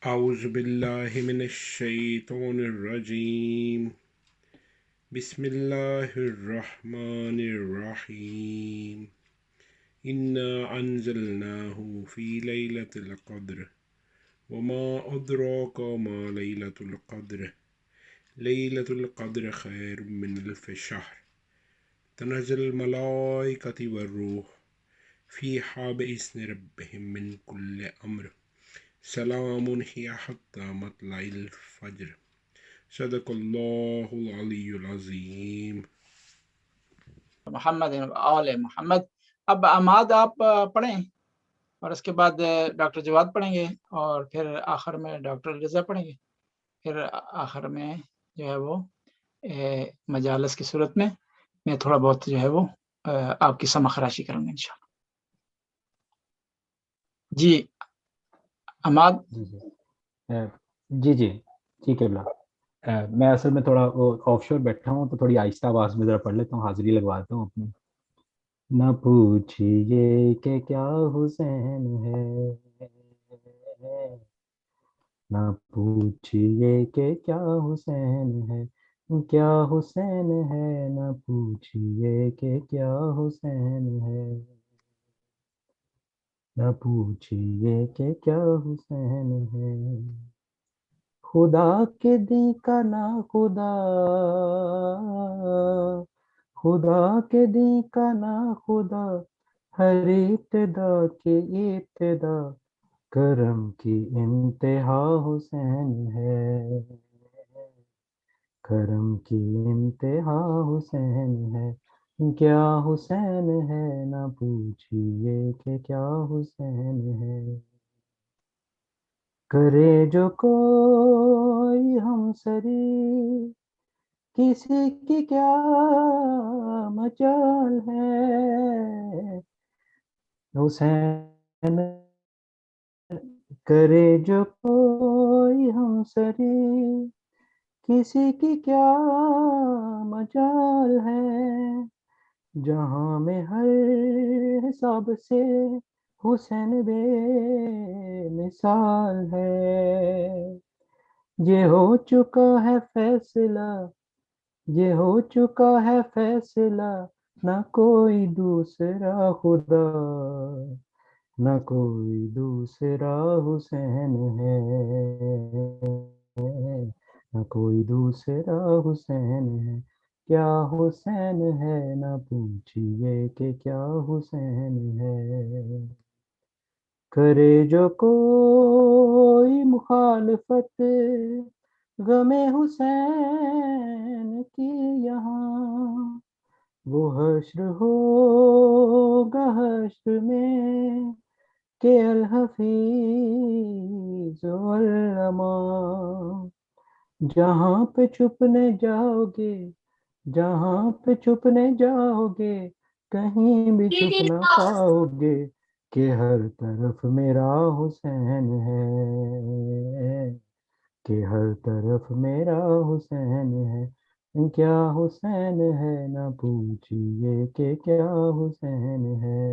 اعوذ باللہ من الشیطان الرجیم بسم اللہ الرحمن الرحیم انا انزلناہ فی لیلۃ القدر وما ادراک ما لیلۃ القدر لیلۃ القدر خیر من الف شہر تنزل الملائکۃ والروح فیہا بإذن ربہم من کل امر سلام ہی حتی مطلع الفجر صدق اللہ العلی العظیم۔ محمد آل محمد۔ اب عماد آپ پڑھیں اور اس کے بعد ڈاکٹر جواد پڑھیں گے اور پھر آخر میں ڈاکٹر رضا پڑھیں گے، پھر آخر میں جو ہے وہ مجالس کی صورت میں تھوڑا بہت جو ہے وہ آپ کی سمع خراشی کروں گا انشاءاللہ۔ جی عماد۔ جی ٹھیک ہے بلا۔ میں اصل میں تھوڑا آف شور بیٹھا ہوں تو تھوڑی آہستہ آواز میں ذرا پڑھ لیتا ہوں، حاضری لگواتا ہوں اپنی۔ نہ پوچھئے کہ کیا حسین ہے، نہ پوچھئے کہ کیا حسین ہے، کیا حسین ہے، نہ پوچھئے کہ کیا حسین ہے، نہ پوچھئے کہ کیا حسین ہے، خدا کے دیں کا نہ خدا، خدا کے دیں کا نہ خدا، ہر ابتدا کی ابتدا، کرم کی انتہا حسین ہے، کرم کی انتہا حسین ہے، کیا حسین ہے، نہ پوچھئے کہ کیا حسین ہے، کرے جو کوئی ہم سری، کسی کی کیا مجال ہے، حسین کرے جو کوئی ہم سری، کسی کی کیا مجال ہے، جہاں میں ہر حساب سے حسین بے مثال ہے، یہ ہو چکا ہے فیصلہ، یہ ہو چکا ہے فیصلہ، نہ کوئی دوسرا خدا، نہ کوئی دوسرا حسین ہے، نہ کوئی دوسرا حسین ہے، کیا حسین ہے، نہ پوچھئے کہ کیا حسین ہے، کرے جو کوئی مخالفت غم حسین کی یہاں، وہ حشر ہوگا حشر میں کہ الحفیظ والعلماء، جہاں پہ چھپنے جاؤ گے، جہاں پہ چھپنے جاؤ گے، کہیں بھی چھپ نہ پاؤ گے، کہ ہر طرف میرا حسین ہے، کہ ہر طرف میرا حسین ہے، کیا حسین ہے، نہ پوچھئے کہ کیا حسین ہے،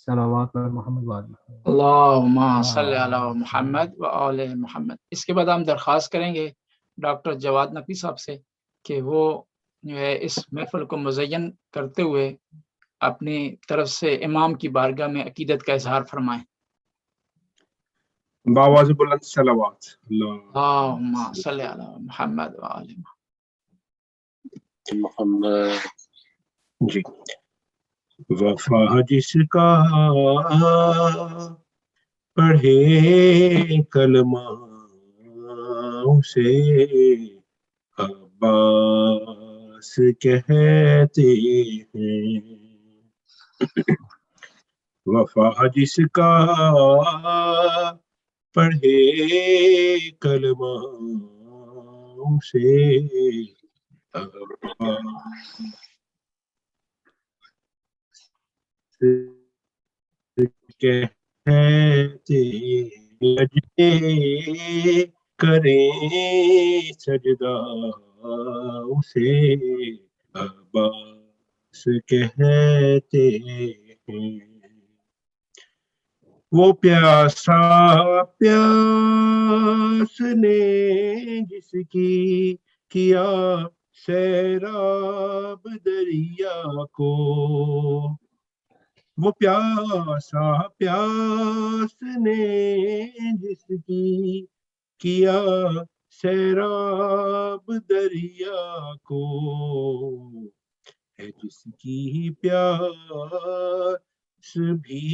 صلوات علی محمد وآل محمد۔ اللہم صلی علی محمد و آل محمد۔ اس کے بعد ہم درخواست کریں گے ڈاکٹر جواد نقوی صاحب سے کہ وہ جو ہے اس محفل کو مزین کرتے ہوئے اپنی طرف سے امام کی بارگاہ میں عقیدت کا اظہار فرمائیں۔ بآواز بلند صلوات۔ اللہم صلی علی محمد و آل محمد۔ جی، وفا جس کا پڑھے کلمہ اسے عباس کہتے ہیں، وفا جس کا پڑھے کلمہ اسے کہتے لجے کریں سجدہ اسے عباس کہتے ہیں، وہ پیاسا پیاس نے جس کی کیا سیراب دریا کو، وہ پیاسا پیاس نے جس کی کیا سیراب دریا کو، ہے جس کی پیاس بھی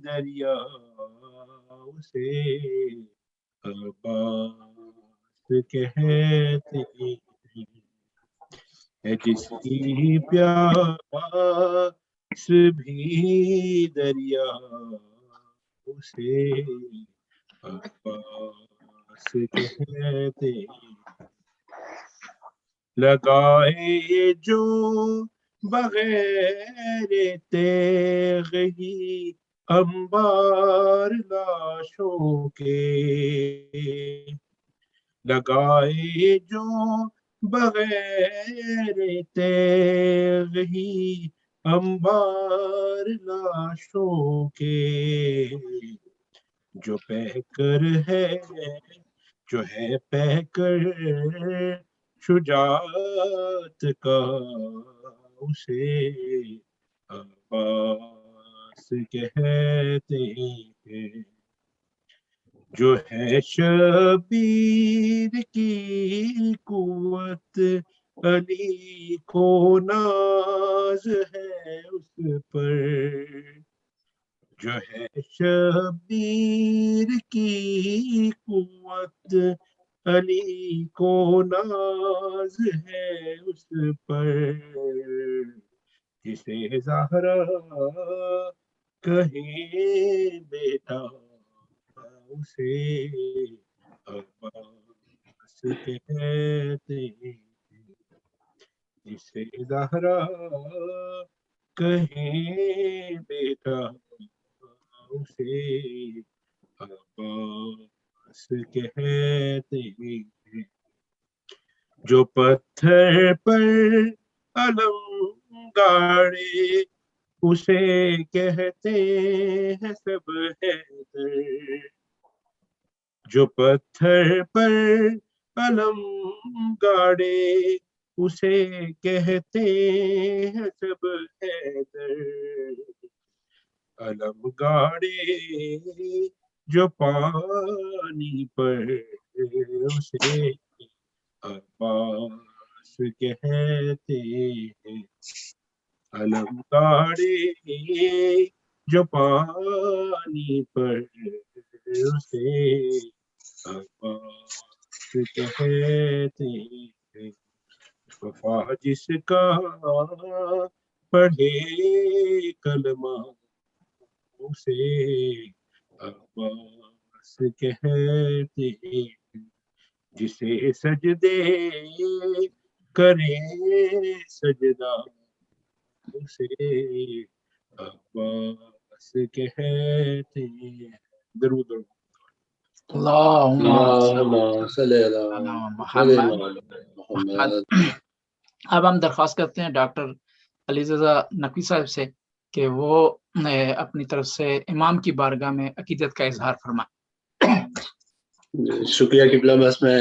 دریا اسے عباس کہتے ہیں، ہے جس کی پیاس بھی دریا اسے عباس کہتے ہیں، لگائے جو بغیر تیغ ہی انبار لاشوں کے، لگائے جو بغیر تیغ ہی انبار لاشوں کے، جو پیکر ہے جو ہے پیکر شجاعت کا اسے عباس کہتے ہیں، جو ہے شبیر کی قوت علی کو ناز ہے اس پر، جو ہے شبیر کی قوت علی کو ناز ہے اس پر، جسے زہرا کہیں بیٹا اسے عباس کہتے ہیں، جسے زہرا کہیں بیٹا اسے عباس کہتے ہیں، جو پتھر پر علم گاڑے اسے کہتے ہیں سب حیدر، جو پتھر پر علم گاڑے اسے کہتے ہیں سب حیدر، علم گاڑے جو پانی پر اسے عباس کہتے ہیں، علم گاڑے جو پانی پر اسے عباس کہتے ہیں، وفا جس کا پڑھے کلمہ اسے عباس کہتے ہیں، جسے سجدے کرے سجدہ اسے عباس کہتے ہیں۔ درود اللہم صلی اللہ محمد۔ اب ہم درخواست کرتے ہیں ڈاکٹر علی رضا نقوی صاحب سے کہ وہ اپنی طرف سے امام کی بارگاہ میں عقیدت کا اظہار فرمائیں۔ شکریہ قبلہ، بس میں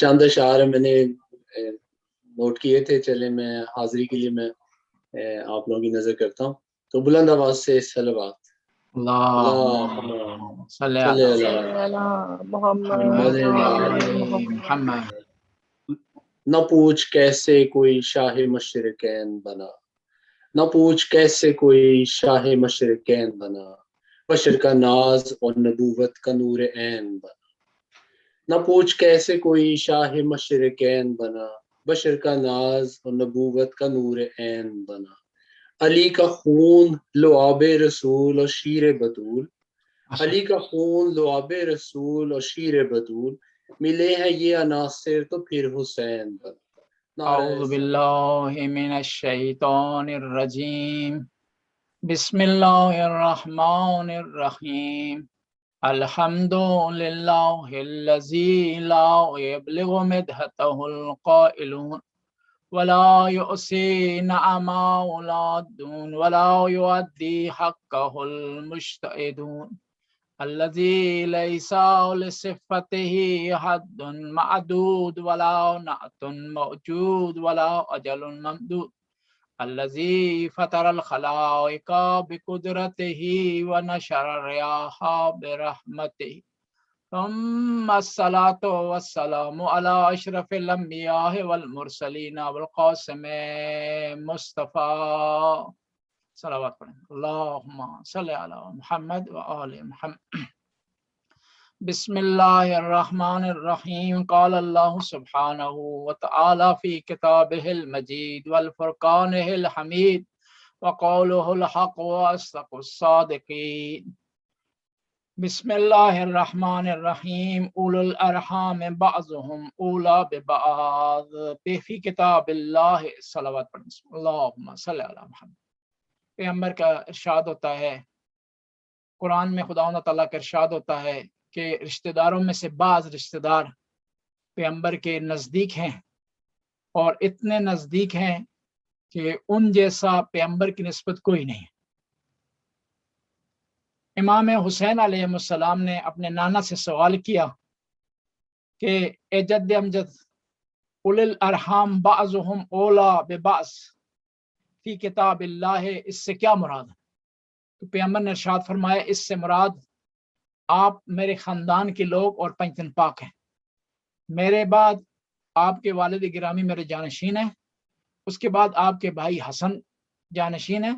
چند اشعار میں نے نوٹ کیے تھے، چلے میں حاضری کے لیے میں آپ لوگوں کی نظر کرتا ہوں، تو بلند آواز سے صلوات۔ اللہم صلی علی محمد۔ نہ پوچھ کیسے کوئی شاہ مشرقین بنا، نہ پوچھ کیسے کوئی شاہ مشرقین بنا، بشر کا ناز اور نبوت کا نور عین بنا، نہ پوچھ کیسے کوئی شاہ مشرقین بنا، بشر کا ناز اور نبوت کا نور عین بنا، علی کا خون لعاب رسول اور شیر بطول، علی کا خون لعاب رسول اور شیر بطول، ملے ہیں یہ عناصر تو پھر حسین بنا۔ اعوذ باللہ من الشیطان الرجیم، بسم اللہ الرحمن الرحیم، الحمد للہ الذی لا یبلغ مدحتہ القائلون ولا يؤسي نعما ولادون ولا يؤدي حقه المجتهدون الذي ليس لصفته حد معدود ولا نعت موجود ولا أجل ممدود الذي فطر الخلائق بقدرته ونشر الرياح برحمته ثم الصلاة والسلام على أشرف الأنبياء والمرسلين والقاسم مصطفى صلوات اللهم صل على محمد وآل محمد. بسم الله الرحمن الرحيم. قال الله سبحانه وتعالى في كتابه المجيد والفرقانه الحميد وقوله الحق وأصدق الصادقين. بسم الله الرحمن الرحيم. أولو الأرحام بعضهم أولى ببعض في كتاب الله صلوات اللهم صل على محمد. پیغمبر کا ارشاد ہوتا ہے، قرآن میں خداوند تعالیٰ کا ارشاد ہوتا ہے کہ رشتہ داروں میں سے بعض رشتہ دار پیغمبر کے نزدیک ہیں اور اتنے نزدیک ہیں کہ ان جیسا پیغمبر کی نسبت کوئی نہیں. امام حسین علیہ السلام نے اپنے نانا سے سوال کیا کہ اے جد امجد، اول الارحام بعضهم اولا ببعض فی کتاب اللہ، اس سے کیا مراد ہے؟ تو پیغمبر نے ارشاد فرمایا اس سے مراد آپ میرے خاندان کے لوگ اور پنجتن پاک ہیں. میرے بعد آپ کے والد گرامی میرے جانشین ہیں، اس کے بعد آپ کے بھائی حسن جانشین ہیں،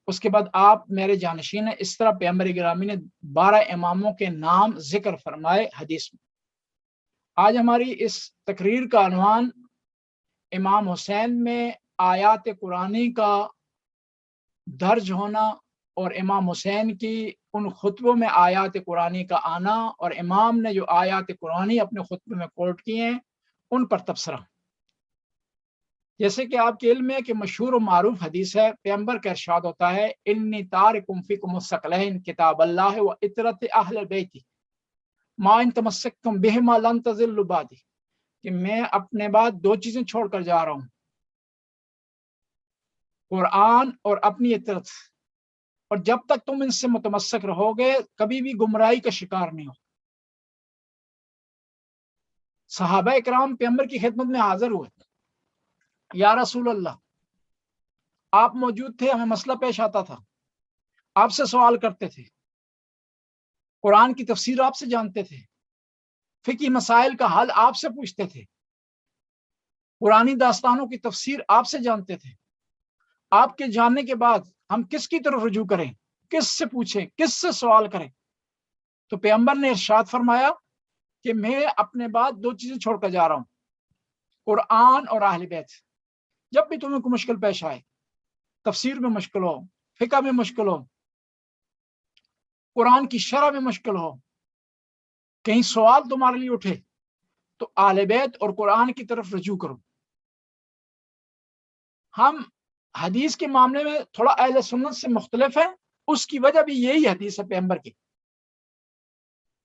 اس کے بعد آپ میرے جانشین ہیں. اس طرح پیغمبر گرامی نے 12 اماموں کے نام ذکر فرمائے حدیث میں. آج ہماری اس تقریر کا عنوان امام حسین میں آیات قرآنی کا درج ہونا اور امام حسین کی ان خطبوں میں آیات قرآنی کا آنا اور امام نے جو آیات قرآنی اپنے خطبے میں کوٹ کیے ہیں ان پر تبصرہ. جیسے کہ آپ کے علم میں کہ مشہور و معروف حدیث ہے، پیغمبر کا ارشاد ہوتا ہے انی تارکم فیکم الثقلین کتاب اللہ و اطرت اہل بیت ما ان تمسکتم بہما لن تضلوا بعدی، کہ میں اپنے بعد 2 چیزیں چھوڑ کر جا رہا ہوں، قرآن اور اپنی اطرت، اور جب تک تم ان سے متمسک رہو گے کبھی بھی گمراہی کا شکار نہیں ہو. صحابہ اکرام پیغمبر کی خدمت میں حاضر ہوئے، یا رسول اللہ آپ موجود تھے، ہمیں مسئلہ پیش آتا تھا، آپ سے سوال کرتے تھے، قرآن کی تفسیر آپ سے جانتے تھے، فقہی مسائل کا حل آپ سے پوچھتے تھے، قرآنی داستانوں کی تفسیر آپ سے جانتے تھے. آپ کے جاننے کے بعد ہم کس کی طرف رجوع کریں، کس سے پوچھیں، کس سے سوال کریں؟ تو پیغمبر نے ارشاد فرمایا کہ میں اپنے بعد 2 چیزیں چھوڑ کر جا رہا ہوں، قرآن اور اہل بیت. جب بھی تمہیں کوئی مشکل پیش آئے، تفسیر میں مشکل ہو، فقہ میں مشکل ہو، قرآن کی شرح میں مشکل ہو، کہیں سوال تمہارے لیے اٹھے، تو اہل بیت اور قرآن کی طرف رجوع کرو. ہم حدیث کے معاملے میں تھوڑا اہل سنت سے مختلف ہیں، اس کی وجہ بھی یہی حدیث ہے پیغمبر کی.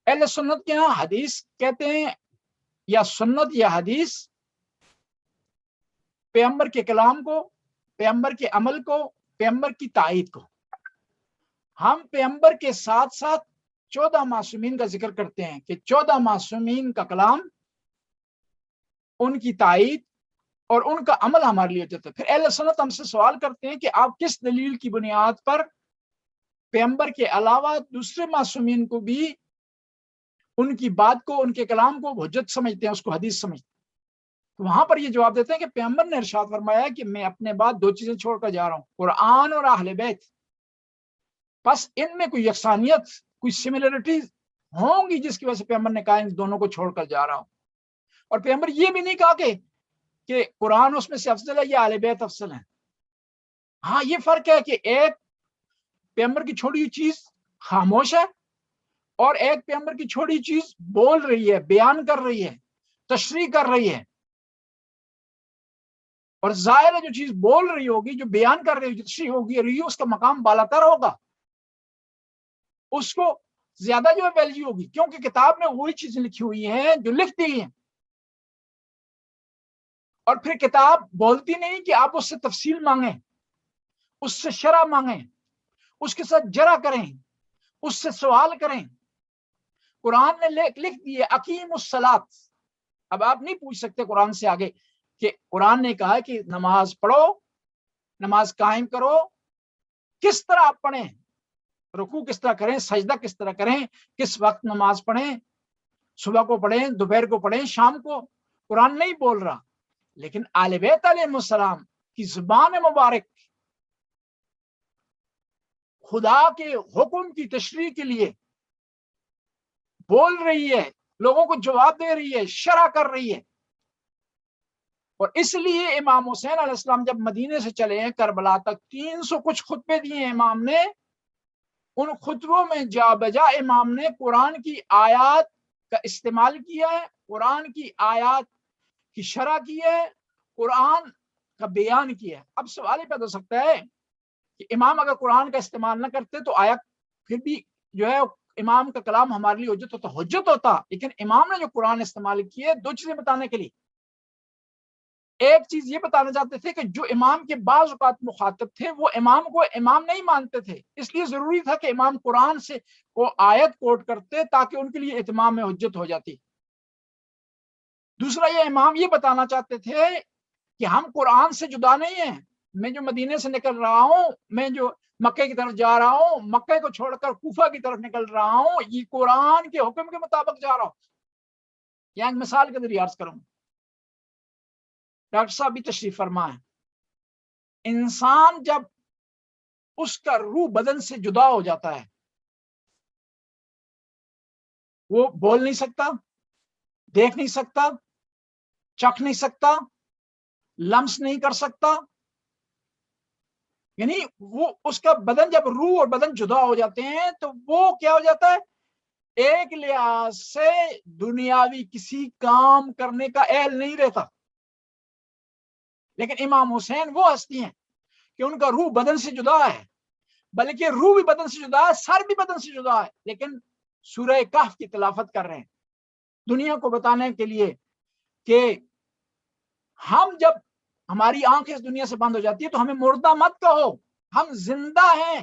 اہل سنت کے ہاں حدیث کہتے ہیں یا سنت یا حدیث پیغمبر کے کلام کو، پیغمبر کے عمل کو، پیغمبر کی تائید کو. ہم پیغمبر کے ساتھ ساتھ 14 معصومین کا ذکر کرتے ہیں کہ 14 معصومین کا کلام، ان کی تائید اور ان کا عمل ہمارے لیے ہوتا ہے. پھر اہل سنت ہم سے سوال کرتے ہیں کہ آپ کس دلیل کی بنیاد پر پیغمبر کے علاوہ دوسرے معصومین کو بھی ان کی بات کو، ان کے کلام کو حجت سمجھتے ہیں، اس کو حدیث سمجھتے ہیں؟ تو وہاں پر یہ جواب دیتے ہیں کہ پیغمبر نے ارشاد فرمایا کہ میں اپنے بعد 2 چیزیں چھوڑ کر جا رہا ہوں، قرآن اور اہل بیت. بس ان میں کوئی یکسانیت، کوئی سملرٹیز ہوں گی جس کی وجہ سے پیغمبر نے کہا ان دونوں کو چھوڑ کر جا رہا ہوں. اور پیغمبر یہ بھی نہیں کہا کہ قرآن اس میں سے افضل ہے یا اہل بیت افضل ہے. ہاں یہ فرق ہے کہ ایک پیغمبر کی چھوڑی ہوئی چیز خاموش ہے اور ایک پیغمبر کی چھوڑی چیز بول رہی ہے، بیان کر رہی ہے، تشریح کر رہی ہے. اور ظاہر ہے جو چیز بول رہی ہوگی، جو بیان کر رہی ہوگی، تشریح ہوگی، اس کا مقام بالاتر ہوگا، اس کو زیادہ جو ہے ویلیو ہوگی، کیونکہ کتاب میں وہی چیزیں لکھی ہوئی ہیں جو لکھ دی ہیں. اور پھر کتاب بولتی نہیں کہ آپ اس سے تفصیل مانگیں، اس سے شرح مانگیں، اس کے ساتھ جرا کریں، اس سے سوال کریں۔ قرآن نے لکھ دیے اقیم الصلاۃ۔ اب آپ نہیں پوچھ سکتے قرآن سے آگے کہ قرآن نے کہا کہ نماز پڑھو، نماز قائم کرو، کس طرح آپ پڑھیں، رکوع کس طرح کریں، سجدہ کس طرح کریں، کس وقت نماز پڑھیں، صبح کو پڑھیں، دوپہر کو پڑھیں، شام کو۔ قرآن نہیں بول رہا، لیکن آل بیت علیہ السلام کی زبان مبارک خدا کے حکم کی تشریح کے لیے بول رہی ہے، لوگوں کو جواب دے رہی ہے، شرح کر رہی ہے۔ اور اس لیے امام حسین علیہ السلام جب مدینے سے چلے ہیں کربلا تک، 300 کچھ خطبے دیے امام نے، ان خطبوں میں جا بجا امام نے قرآن کی آیات کا استعمال کیا ہے، قرآن کی آیات کی شرح کی ہے، قرآن کا بیان کیا ہے۔ اب سوال یہ پیدا ہو سکتا ہے کہ امام اگر قرآن کا استعمال نہ کرتے تو آیا پھر بھی جو ہے امام کا کلام ہمارے لیے حجت ہوتا، لیکن امام نے جو قرآن استعمال کیے 2 چیزیں بتانے کے لیے۔ ایک چیز یہ بتانا چاہتے تھے کہ جو امام کے بعض اوقات مخاطب تھے وہ امام کو امام نہیں مانتے تھے، اس لیے ضروری تھا کہ امام قرآن سے وہ آیت کوٹ کرتے تاکہ ان کے لیے اتمام میں حجت ہو جاتی۔ دوسرا یہ امام یہ بتانا چاہتے تھے کہ ہم قرآن سے جدا نہیں ہیں، میں جو مدینے سے نکل رہا ہوں، میں جو مکے کی طرف جا رہا ہوں، مکے کو چھوڑ کر کوفہ کی طرف نکل رہا ہوں، یہ قرآن کے حکم کے مطابق جا رہا ہوں۔ یہاں ایک مثال کے ذریعے عرض کروں، ڈاکٹر صاحب بھی تشریف فرما ہے، انسان جب اس کا روح بدن سے جدا ہو جاتا ہے، وہ بول نہیں سکتا، دیکھ نہیں سکتا، چکھ نہیں سکتا، لمس نہیں کر سکتا، یعنی وہ اس کا بدن، جب روح اور بدن جدا ہو جاتے ہیں تو وہ کیا ہو جاتا ہے، ایک لحاظ سے دنیاوی کسی کام کرنے کا اہل نہیں رہتا۔ لیکن امام حسین وہ ہستی ہیں کہ ان کا روح بدن سے جدا ہے، بلکہ روح بھی بدن سے جدا ہے، سر بھی بدن سے جدا ہے، لیکن سورہ کہف کی تلاوت کر رہے ہیں دنیا کو بتانے کے لیے کہ ہم جب ہماری آنکھ اس دنیا سے بند ہو جاتی ہے تو ہمیں مردہ مت کہو، ہم زندہ ہیں۔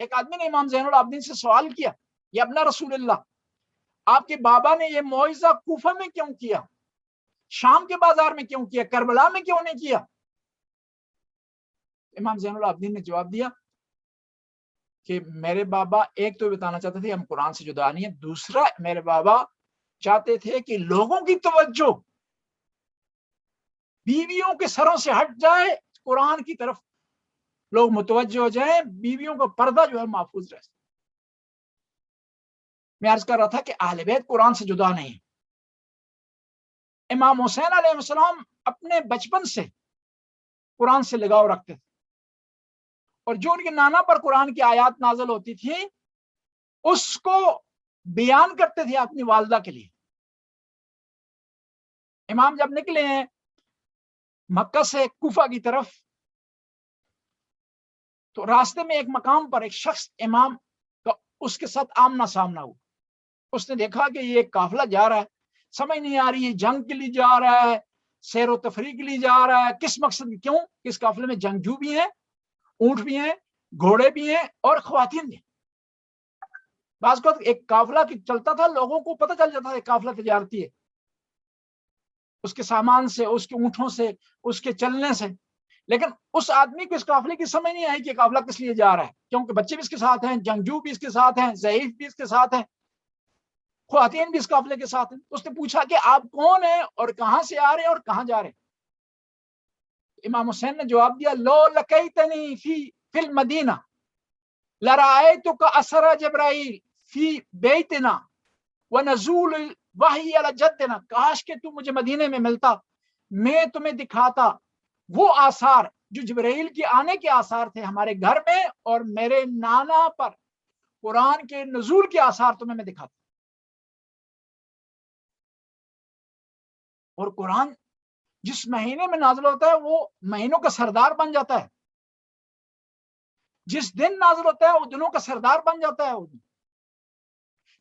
ایک آدمی نے امام زین العابدین سے سوال کیا، یا ابن رسول اللہ، آپ کے بابا نے یہ معجزہ کوفہ میں کیوں کیا، شام کے بازار میں کیوں کیا، کربلا میں کیوں نہیں کیا؟ امام زین العابدین نے جواب دیا کہ میرے بابا ایک تو بتانا چاہتے تھے ہم قرآن سے جدا نہیں ہیں، دوسرا میرے بابا چاہتے تھے کہ لوگوں کی توجہ بیویوں کے سروں سے ہٹ جائے، قرآن کی طرف لوگ متوجہ ہو جائیں، بیویوں کا پردہ جو ہے محفوظ رہے۔ میں عرض کر رہا تھا کہ اہل بیت قرآن سے جدا نہیں ہے۔ امام حسین علیہ السلام اپنے بچپن سے قرآن سے لگاؤ رکھتے تھے، اور جو ان کے نانا پر قرآن کی آیات نازل ہوتی تھی اس کو بیان کرتے تھے اپنی والدہ کے لیے۔ امام جب نکلے ہیں مکہ سے کوفہ کی طرف تو راستے میں ایک مقام پر ایک شخص امام کا اس کے ساتھ آمنا سامنا ہوا۔ اس نے دیکھا کہ یہ ایک قافلہ جا رہا ہے، سمجھ نہیں آ رہی ہے جنگ کے لیے جا رہا ہے، سیر و تفریح کے لیے جا رہا ہے، کس مقصد کیوں؟ اس قافلے میں جنگجو بھی ہیں، اونٹ بھی ہیں، گھوڑے بھی ہیں اور خواتین بھی ہیں۔ بعض کو ایک قافلہ چلتا تھا، لوگوں کو پتہ چل جاتا تھا قافلہ تجارتی ہے، اس کے سامان سے، اس کے اونٹوں سے، اس کے چلنے سے۔ لیکن اس آدمی کو اس قافلے کی سمجھ نہیں آئی کہ قافلہ کس لیے جا رہا ہے، کیونکہ بچے بھی اس کے ساتھ ہیں، جنگجو بھی اس کے ساتھ ہیں، ضعیف بھی اس کے ساتھ ہیں، خواتین بھی اس قافلے کے ساتھ ہیں۔ اس نے پوچھا کہ آپ کون ہیں اور کہاں سے آ رہے ہیں اور کہاں جا رہے ہیں؟ امام حسین نے جواب دیا، لو لقیتنی فی المدینہ لرأیتک اثر جبرائیل فی بیتنا ونزول الوحی علی جدنا، کاش کہ تو مجھے مدینے میں ملتا، میں تمہیں دکھاتا وہ آثار جو جبرائیل کے آنے کے آثار تھے ہمارے گھر میں، اور میرے نانا پر قرآن کے نزول کے آثار تمہیں میں دکھاتا۔ اور قرآن جس مہینے میں نازل ہوتا ہے وہ مہینوں کا سردار بن جاتا ہے، جس دن نازل ہوتا ہے وہ دنوں کا سردار بن جاتا ہے،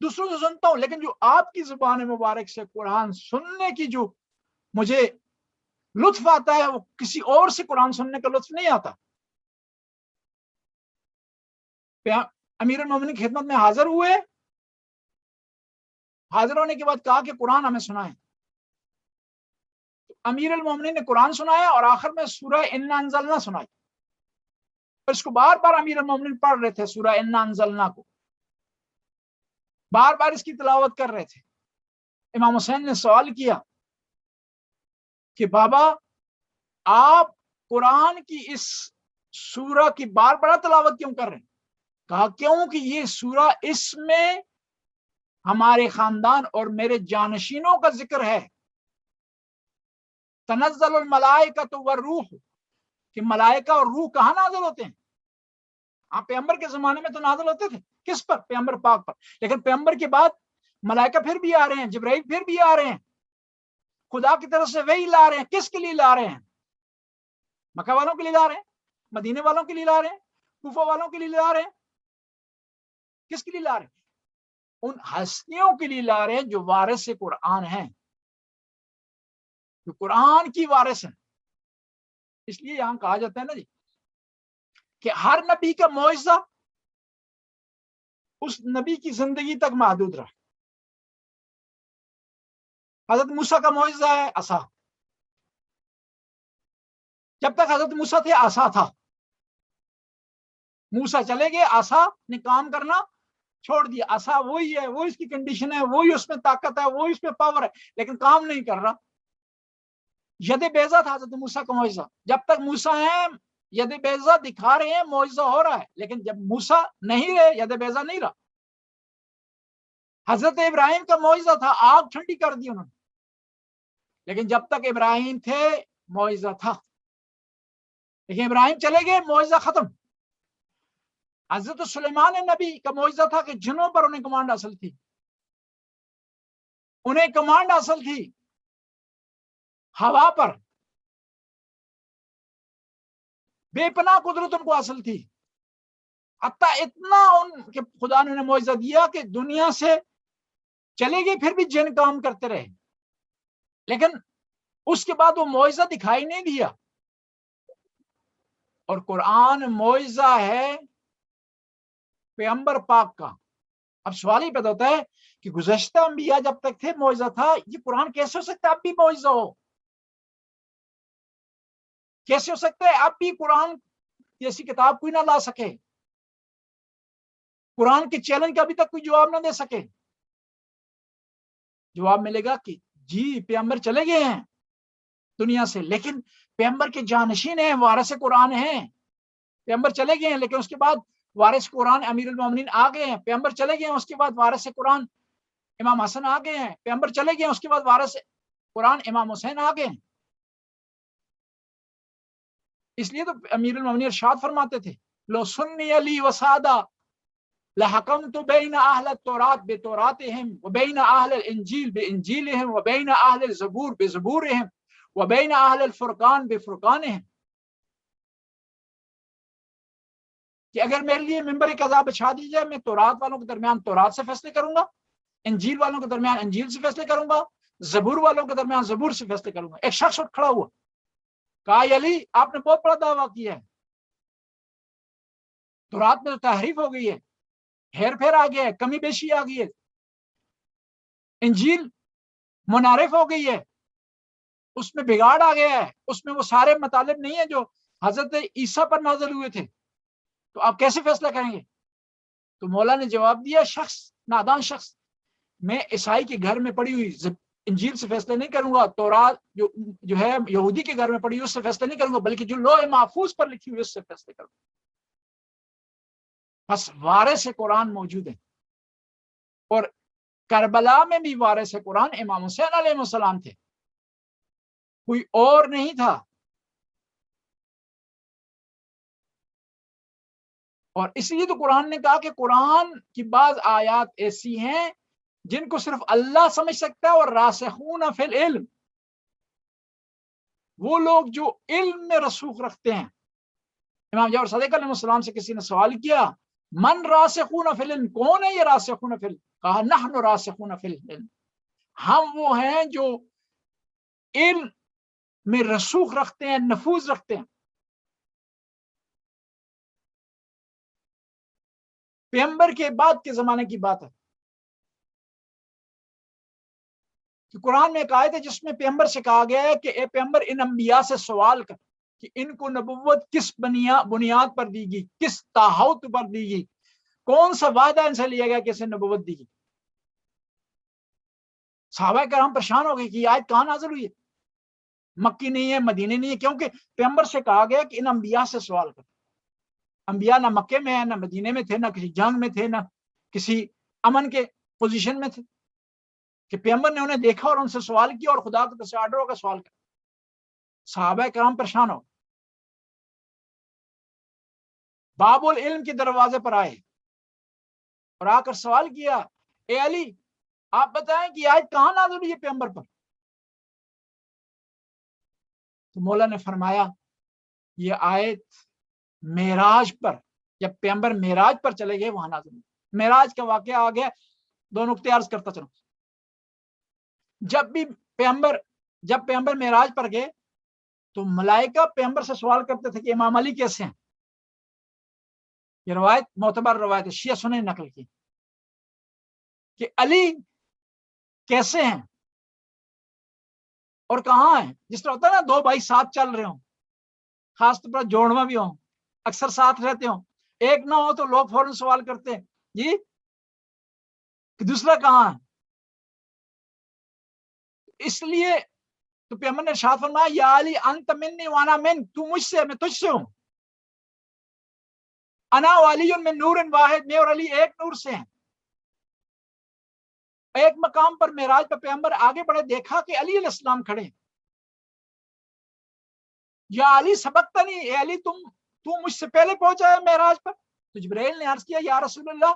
دوسروں سے سنتا ہوں، لیکن جو آپ کی زبان مبارک سے قرآن سننے کی جو مجھے لطف آتا ہے وہ کسی اور سے قرآن سننے کا لطف نہیں آتا۔ امیر المومنین کی خدمت میں حاضر ہوئے، حاضر ہونے کے بعد کہا کہ قرآن ہمیں سنائیں۔ امیر المومنین نے قرآن سنایا اور آخر میں سورہ انا انزلنا سنائی، اور اس کو بار بار امیر المومنین پڑھ رہے تھے، سورہ انا انزلنا کو بار بار اس کی تلاوت کر رہے تھے۔ امام حسین نے سوال کیا کہ بابا آپ قرآن کی اس سورہ کی بار بار تلاوت کیوں کر رہے ہیں؟ کہا کیوں کہ یہ سورہ اس میں ہمارے خاندان اور میرے جانشینوں کا ذکر ہے۔ تنزل الملائکۃ والروح، کہ ملائکہ اور روح کہاں نازل ہوتے ہیں؟ آپ پیغمبر کے زمانے میں تو نازل ہوتے تھے، کس پر؟ پیغمبر پاک پر، لیکن پیغمبر کے بعد ملائکہ پھر بھی آ رہے ہیں، جبرائیل پھر بھی آ رہے ہیں، خدا کی طرف سے وحی لا رہے ہیں۔ کس کے لیے لا رہے ہیں؟ مکہ والوں کے لیے لا رہے ہیں، مدینے والوں کے لیے لا رہے ہیں، کوفہ والوں کے لیے لا رہے ہیں، کس کے لیے لا رہے ہیں؟ ان ہستیوں کے لیے لا رہے ہیں جو وارث قرآن ہیں، جو قرآن کی وارث ہیں۔ اس لیے یہاں کہا جاتا ہے نا جی کہ ہر نبی کا معجزہ اس نبی کی زندگی تک محدود رہا۔ حضرت موسیٰ کا معجزہ ہے عصا، جب تک حضرت موسیٰ تھے عصا تھا، موسیٰ چلے گئے عصا نے کام کرنا چھوڑ دیا۔ عصا وہی ہے، وہی اس کی کنڈیشن ہے، وہی اس میں طاقت ہے، وہی اس میں پاور ہے، لیکن کام نہیں کر رہا۔ ید بیضا تھا حضرت موسیٰ کا معجزہ، جب تک موسیٰ ہیں ید بیضا دکھا رہے ہیں، معجزہ ہو رہا ہے، لیکن جب موسیٰ نہیں رہے ید بیضا نہیں رہا۔ حضرت ابراہیم کا معجزہ تھا، آگ ٹھنڈی کر دی انہوں نے، لیکن جب تک ابراہیم تھے معجزہ تھا، لیکن ابراہیم چلے گئے معجزہ ختم۔ حضرت سلیمان نبی کا معجزہ تھا کہ جنوں پر انہیں کمانڈ حاصل تھی، انہیں کمانڈ حاصل تھی ہوا پر، بے پناہ قدرت ان کو حاصل تھی، حتیٰ اتنا ان کے خدا نے انہیں معجزہ دیا کہ دنیا سے چلے گئے پھر بھی جن کام کرتے رہے، لیکن اس کے بعد وہ معجزہ دکھائی نہیں دیا۔ اور قرآن معجزہ ہے پیغمبر پاک کا۔ اب سوال ہی پیدا ہوتا ہے کہ گزشتہ انبیاء جب تک تھے معجزہ تھا، یہ قرآن کیسے ہو سکتا ہے اب بھی معجزہ ہو؟ کیسے ہو سکتا ہے اب بھی قرآن جیسی کتاب کوئی نہ لا سکے، قرآن کے چیلنج کا ابھی تک کوئی جواب نہ دے سکے؟ جواب ملے گا کہ جی پیغمبر چلے گئے ہیں دنیا سے، لیکن پیغمبر کے جانشین ہیں، وارث قرآن ہیں۔ پیغمبر چلے گئے ہیں لیکن اس کے بعد وارث قرآن امیر المومنین آ گئے ہیں۔ پیغمبر چلے گئے ہیں اس کے بعد وارث قرآن امام حسن آ گئے ہیں۔ پیغمبر چلے گئے ہیں اس کے بعد وارث قرآن امام حسین آ گئے ہیں۔ اس لیے تو امیر المومنین ارشاد فرماتے تھے لو سنی علی وسادہ لحکمت بین اہل التوراۃ بتوراتہم وبین اہل الانجیل بانجیلہم وبین اہل الزبور بزبورہم وبین اہل الفرقان بفرقانہم، کہ اگر میرے لیے ممبر قضا بچھا دی جائے، میں تورات والوں کے درمیان تورات سے فیصلے کروں گا، انجیل والوں کے درمیان انجیل سے فیصلے کروں گا، زبور والوں کے درمیان زبور سے فیصلے کروں گا۔ ایک شخص اٹھ کھڑا ہوا، کہا علی آپ نے بہت بڑا دعویٰ کیا ہے، تورات میں تو تحریف ہو گئی ہے، ہیر پھیر آ گیا ہے، کمی بیشی آ گئی ہے، انجیل منحرف ہو گئی ہے، اس میں بگاڑ آ گیا ہے، اس میں وہ سارے مطالب نہیں ہیں جو حضرت عیسیٰ پر نازل ہوئے تھے، تو آپ کیسے فیصلہ کریں گے؟ تو مولا نے جواب دیا، شخص نادان شخص، میں عیسائی کے گھر میں پڑی ہوئی انجیل سے فیصلے نہیں کروں گا، تورات جو ہے یہودی کے گھر میں پڑی ہوئی اس سے فیصلے نہیں کروں گا، بلکہ جو لوح محفوظ پر لکھی ہوئی اس سے فیصلے کروں گا۔ بس وارث قرآن موجود ہیں، اور کربلا میں بھی وارث قرآن امام حسین علیہ السلام تھے، کوئی اور نہیں تھا۔ اور اس لیے تو قرآن نے کہا کہ قرآن کی بعض آیات ایسی ہیں جن کو صرف اللہ سمجھ سکتا ہے، اور راسخون فی العلم، وہ لوگ جو علم میں رسوخ رکھتے ہیں۔ امام جعفر صادق علیہ السلام سے کسی نے سوال کیا من راسخون فی العلم، کون ہے یہ راسخون فی العلم؟ کہا نحن راسخون فی العلم، ہم وہ ہیں جو علم میں رسوخ رکھتے ہیں، نفوذ رکھتے ہیں. پیغمبر کے بعد کے زمانے کی بات ہے کہ قرآن میں ایک آیت ہے جس میں پیغمبر سے کہا گیا ہے کہ اے پیغمبر ان انبیاء سے سوال کر کہ ان کو نبوت کس بنیاد پر دی گئی، کس تاحت پر دی گئی، کون سا وعدہ ان سے لیا گیا کہ اسے نبوت دی گئی. صحابہ کرام پریشان ہو گئے کہ یہ آیت کہاں نازل ہوئی ہے، مکی نہیں ہے، مدینے نہیں ہے، کیونکہ پیغمبر سے کہا گیا کہ ان انبیاء سے سوال کر. انبیاء نہ مکے میں ہیں، نہ مدینے میں تھے، نہ کسی جنگ میں تھے، نہ کسی امن کے پوزیشن میں تھے کہ پیغمبر نے انہیں دیکھا اور ان سے سوال کیا اور خدا کی طرف سے آرڈر ہوگا سوال کر. صحابہ کرام پریشان ہو، باب العلم کے دروازے پر آئے اور آ کر سوال کیا اے علی آپ بتائیں کہ یہ آیت کہاں نازل ہوئی ہے پیغمبر پر. تو مولا نے فرمایا یہ آیت معراج پر، جب پیغمبر معراج پر چلے گئے وہاں نازل ہوئی. معراج کا واقعہ آ گیا، دو نقطے عرض کرتا چلوں. جب پیغمبر معراج پر گئے تو ملائکہ پیغمبر سے سوال کرتے تھے کہ امام علی کیسے ہیں. یہ روایت معتبر روایت ہے، شیعہ سنی نقل کی کہ علی کیسے ہیں اور کہاں ہیں. جس طرح ہوتا ہے نا دو بھائی ساتھ چل رہے ہوں، خاص طور پر جوڑواں بھی ہوں، اکثر ساتھ رہتے ہوں، ایک نہ ہو تو لوگ فوراً سوال کرتے ہیں جی کہ دوسرا کہاں ہے. اس لیے تو پیغمبر نے ارشاد فرمایا یا علی انت منی وانا من، تو مجھ سے میں تجھ سے ہوں. انا وعلی من نور واحد، میں اور علی ایک نور سے ہیں. ایک مقام پر معراج پر پیغمبر آگے بڑھے، دیکھا کہ علی علیہ السلام کھڑے ہیں. یا علی سبقتنی، اے علی تو مجھ سے پہلے پہنچا ہے معراج پر. تو جبرائیل نے عرض کیا یا رسول اللہ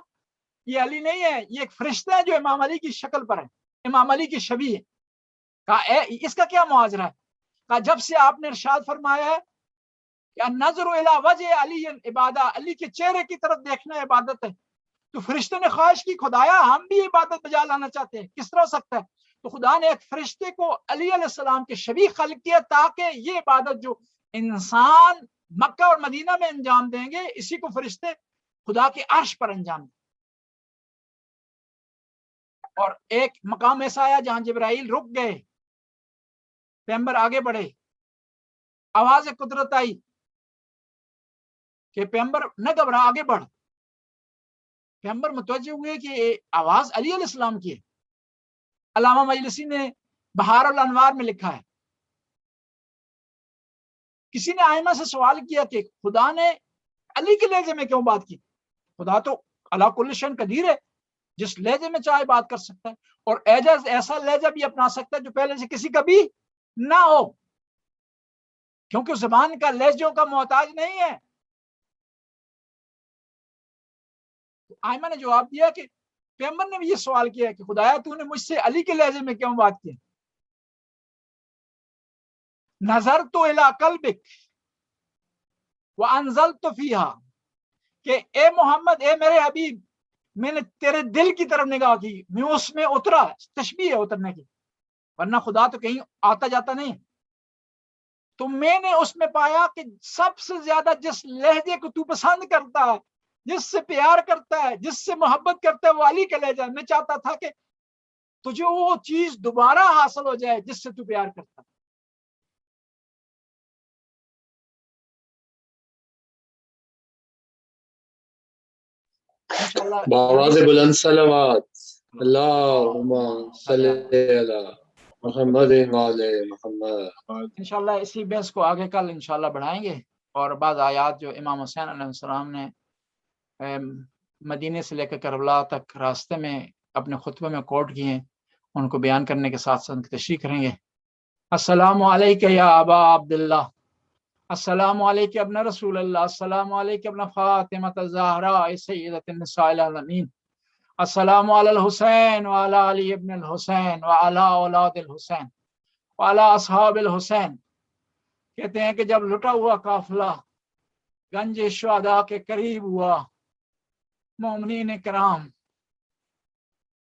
یہ علی نہیں ہے، یہ ایک فرشتہ ہے جو امام علی کی شکل پر ہے، امام علی کی شبیہ ہے. کہا اس کا کیا معاذرہ ہے؟ کہا جب سے آپ نے ارشاد فرمایا ہے کہ نظر الی وجہ علی عبادہ، علی کے چہرے کی طرف دیکھنا عبادت ہے، تو فرشتے نے خواہش کی خدایا ہم بھی عبادت بجا لانا چاہتے ہیں، کس طرح ہو سکتا ہے؟ تو خدا نے ایک فرشتے کو علی علیہ السلام کے شبیہ خلق کیا تاکہ یہ عبادت جو انسان مکہ اور مدینہ میں انجام دیں گے اسی کو فرشتے خدا کے عرش پر انجام دیں. اور ایک مقام ایسا آیا جہاں جبرائیل رک گئے، پیغمبر آگے بڑھے، آواز قدرت آئی کہ پیغمبر نہ گھبرا آگے بڑھ. پیغمبر متوجہ ہوئے کہ آواز علی علیہ السلام کی ہے. علامہ مجلسی نے بہار الانوار میں لکھا ہے کسی نے آئمہ سے سوال کیا کہ خدا نے علی کے لہجے میں کیوں بات کی؟ خدا تو علی کل شیء قدیر ہے، جس لہجے میں چاہے بات کر سکتا ہے، اور اعجاز ایسا لہجہ بھی اپنا سکتا ہے جو پہلے سے کسی کا بھی نہ ہو، کیونکہ زبان کا لہجوں کا محتاج نہیں ہے. آئمہ نے جواب دیا کہ پیغمبر نے بھی یہ سوال کیا کہ خدایا تو نے مجھ سے علی کے لہجے میں کیوں بات کی؟ نظرت الی قلبک وانزلت فیہا، کہ اے محمد، اے میرے حبیب، میں نے تیرے دل کی طرف نگاہ کی، میں اس میں اترا. تشبیہ ہے اترنے کی، ورنہ خدا تو کہیں آتا جاتا نہیں. تو میں نے اس میں پایا کہ سب سے زیادہ جس لہجے کو تو پسند کرتا ہے، جس سے پیار کرتا ہے، جس سے محبت کرتا ہے، وہ علی کا لہجہ. میں چاہتا تھا کہ تجھے وہ چیز دوبارہ حاصل ہو جائے جس سے تو پیار کرتا ہے. بآواز بلند صلوات اللہم صلی علی محمد وعلی محمد. انشاءاللہ اسی بحث کو آگے کل انشاءاللہ بڑھائیں گے، اور بعض آیات جو امام حسین علیہ السلام نے مدینے سے لے کر کربلا تک راستے میں اپنے خطبے میں کوٹ کیے ہیں ان کو بیان کرنے کے ساتھ ساتھ تشریح کریں گے. السلام علیکہ یا ابا عبداللہ، السلام علیکہ ابن رسول اللہ، السلام علیکہ ابن فاطمہ الزہراء سیدۃ النساء العالمین، السلام علی الحسین وعلی علی ابن الحسین وعلی اولاد الحسین وعلی اصحاب الحسین. کہتے ہیں کہ جب لٹا ہوا قافلہ گنج شہداء کے قریب ہوا، مومنین کرام